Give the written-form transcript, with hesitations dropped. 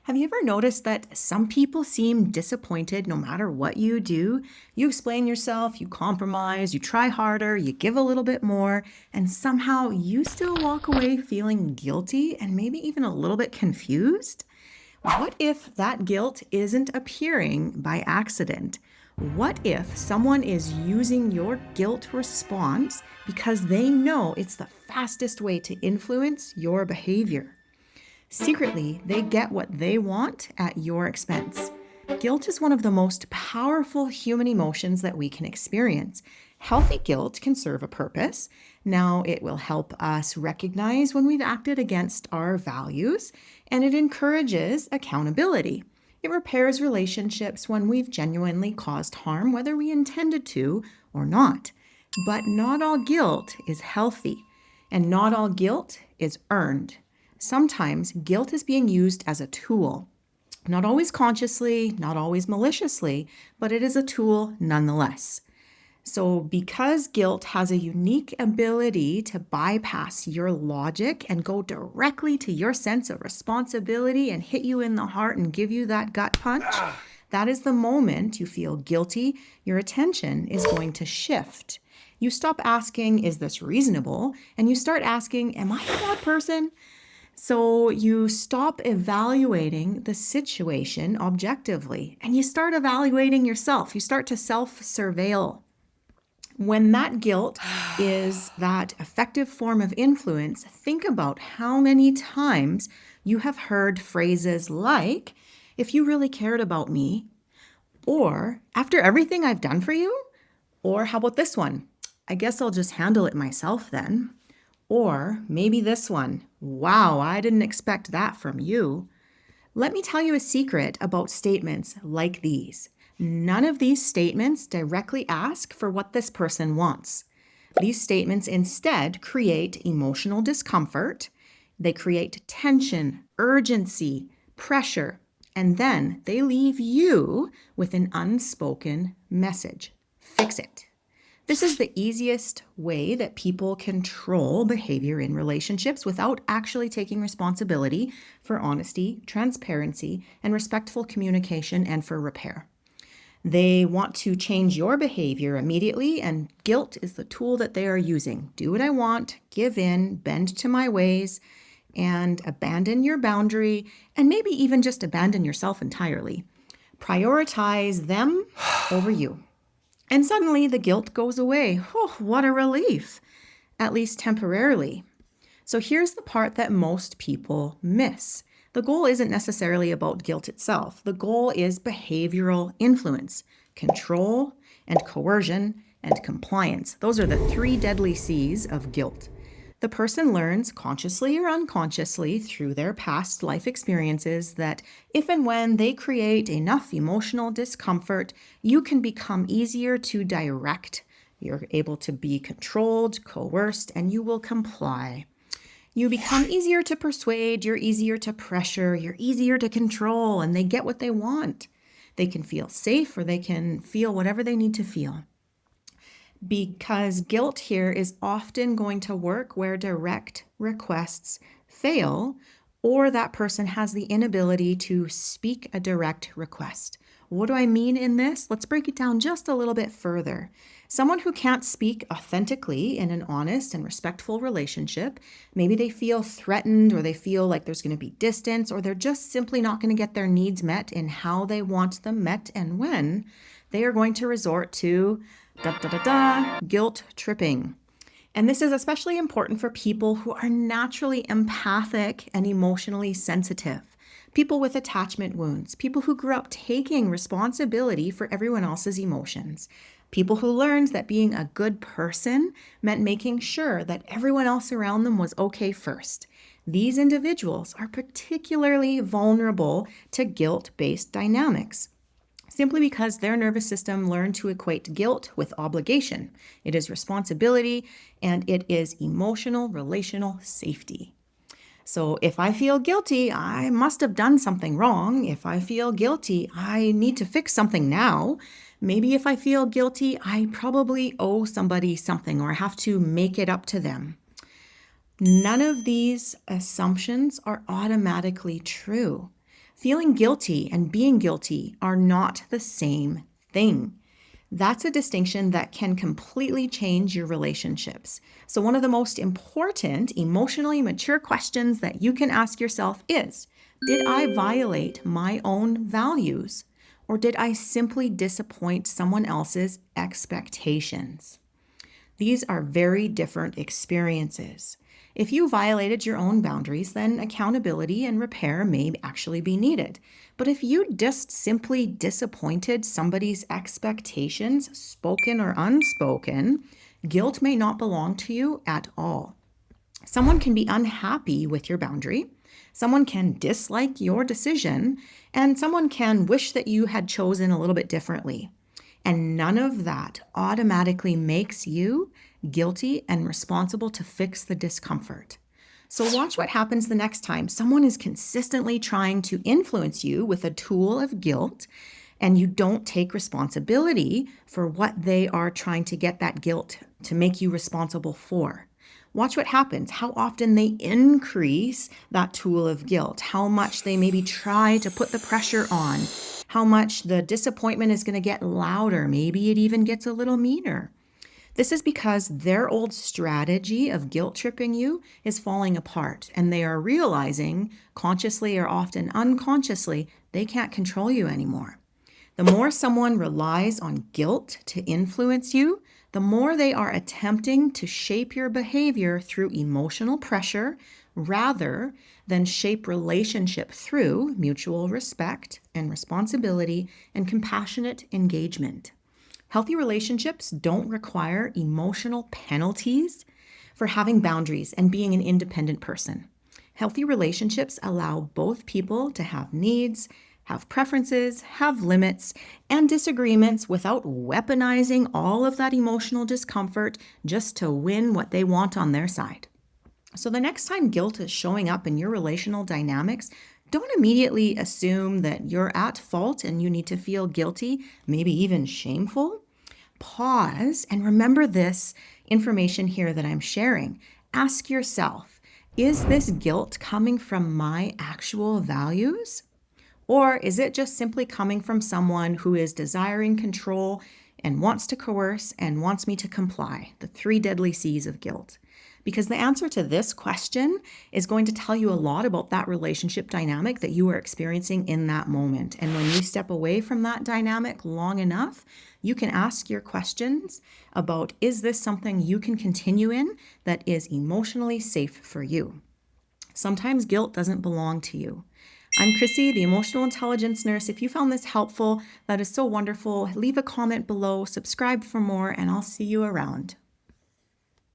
Have you ever noticed that some people seem disappointed no matter what you do? You explain yourself, you compromise, you try harder, you give a little bit more, and somehow you still walk away feeling guilty and maybe even a little bit confused? What if that guilt isn't appearing by accident? What if someone is using your guilt response because they know it's the fastest way to influence your behavior? Secretly, they get what they want at your expense. Guilt is one of the most powerful human emotions that we can experience. Healthy guilt can serve a purpose. Now, it will help us recognize when we've acted against our values, and it encourages accountability. It repairs relationships when we've genuinely caused harm, whether we intended to or not. But not all guilt is healthy, and not all guilt is earned. Sometimes guilt is being used as a tool, not always consciously, not always maliciously, but it is a tool nonetheless. So, because guilt has a unique ability to bypass your logic and go directly to your sense of responsibility and hit you in the heart and give you that gut punch, that is the moment you feel guilty, your attention is going to shift. You stop asking, is this reasonable? And you start asking, am I a bad person? So you stop evaluating the situation objectively and you start evaluating yourself. You start to self surveil. When that guilt is that effective form of influence, think about how many times you have heard phrases like, if you really cared about me, or after everything I've done for you, or how about this one? I guess I'll just handle it myself then. Or maybe this one. Wow, I didn't expect that from you. Let me tell you a secret about statements like these. None of these statements directly ask for what this person wants. These statements instead create emotional discomfort. They create tension, urgency, pressure, and then they leave you with an unspoken message. Fix it. This is the easiest way that people control behavior in relationships without actually taking responsibility for honesty, transparency, and respectful communication and for repair. They want to change your behavior immediately, and guilt is the tool that they are using. Do what I want, give in, bend to my ways, and abandon your boundary, and maybe even just abandon yourself entirely. Prioritize them over you. And suddenly the guilt goes away. Oh, what a relief, at least temporarily. So here's the part that most people miss. The goal isn't necessarily about guilt itself. The goal is behavioral influence, control, and coercion, and compliance. Those are the three deadly C's of guilt. The person learns consciously or unconsciously through their past life experiences that if and when they create enough emotional discomfort, you can become easier to direct. You're able to be controlled, coerced, and you will comply. You become easier to persuade, you're easier to pressure, you're easier to control, and they get what they want. They can feel safe or they can feel whatever they need to feel. Because guilt here is often going to work where direct requests fail, or that person has the inability to speak a direct request. What do I mean in this? Let's break it down just a little bit further. Someone who can't speak authentically in an honest and respectful relationship, maybe they feel threatened or they feel like there's going to be distance, or they're just simply not going to get their needs met in how they want them met and when, they are going to resort to guilt tripping. And this is especially important for people who are naturally empathic and emotionally sensitive. People with attachment wounds, people who grew up taking responsibility for everyone else's emotions, people who learned that being a good person meant making sure that everyone else around them was okay first. These individuals are particularly vulnerable to guilt-based dynamics, simply because their nervous system learned to equate guilt with obligation. It is responsibility, and it is emotional, relational safety. So if I feel guilty, I must have done something wrong. If I feel guilty, I need to fix something now. Maybe if I feel guilty, I probably owe somebody something or have to make it up to them. None of these assumptions are automatically true. Feeling guilty and being guilty are not the same thing. That's a distinction that can completely change your relationships. So, one of the most important emotionally mature questions that you can ask yourself is, did I violate my own values? Or did I simply disappoint someone else's expectations? These are very different experiences. If you violated your own boundaries, then accountability and repair may actually be needed. But if you just simply disappointed somebody's expectations, spoken or unspoken, guilt may not belong to you at all. Someone can be unhappy with your boundary, someone can dislike your decision, and someone can wish that you had chosen a little bit differently. And none of that automatically makes you guilty and responsible to fix the discomfort. So, watch what happens the next time someone is consistently trying to influence you with a tool of guilt and you don't take responsibility for what they are trying to get that guilt to make you responsible for. Watch what happens, how often they increase that tool of guilt, how much they maybe try to put the pressure on, how much the disappointment is going to get louder. Maybe it even gets a little meaner. This is because their old strategy of guilt tripping you is falling apart, and they are realizing, consciously or often unconsciously, they can't control you anymore. The more someone relies on guilt to influence you, the more they are attempting to shape your behavior through emotional pressure rather than shape relationship through mutual respect and responsibility and compassionate engagement. Healthy relationships don't require emotional penalties for having boundaries and being an independent person. Healthy relationships allow both people to have needs, have preferences, have limits, and disagreements without weaponizing all of that emotional discomfort just to win what they want on their side. So the next time guilt is showing up in your relational dynamics, don't immediately assume that you're at fault and you need to feel guilty, maybe even shameful. Pause and remember this information here that I'm sharing. Ask yourself, is this guilt coming from my actual values? Or is it just simply coming from someone who is desiring control and wants to coerce and wants me to comply? The three deadly C's of guilt. Because the answer to this question is going to tell you a lot about that relationship dynamic that you are experiencing in that moment. And when you step away from that dynamic long enough, you can ask your questions about, is this something you can continue in that is emotionally safe for you? Sometimes guilt doesn't belong to you. I'm Chrissy, the emotional intelligence nurse. If you found this helpful, that is so wonderful. Leave a comment below, subscribe for more, and I'll see you around.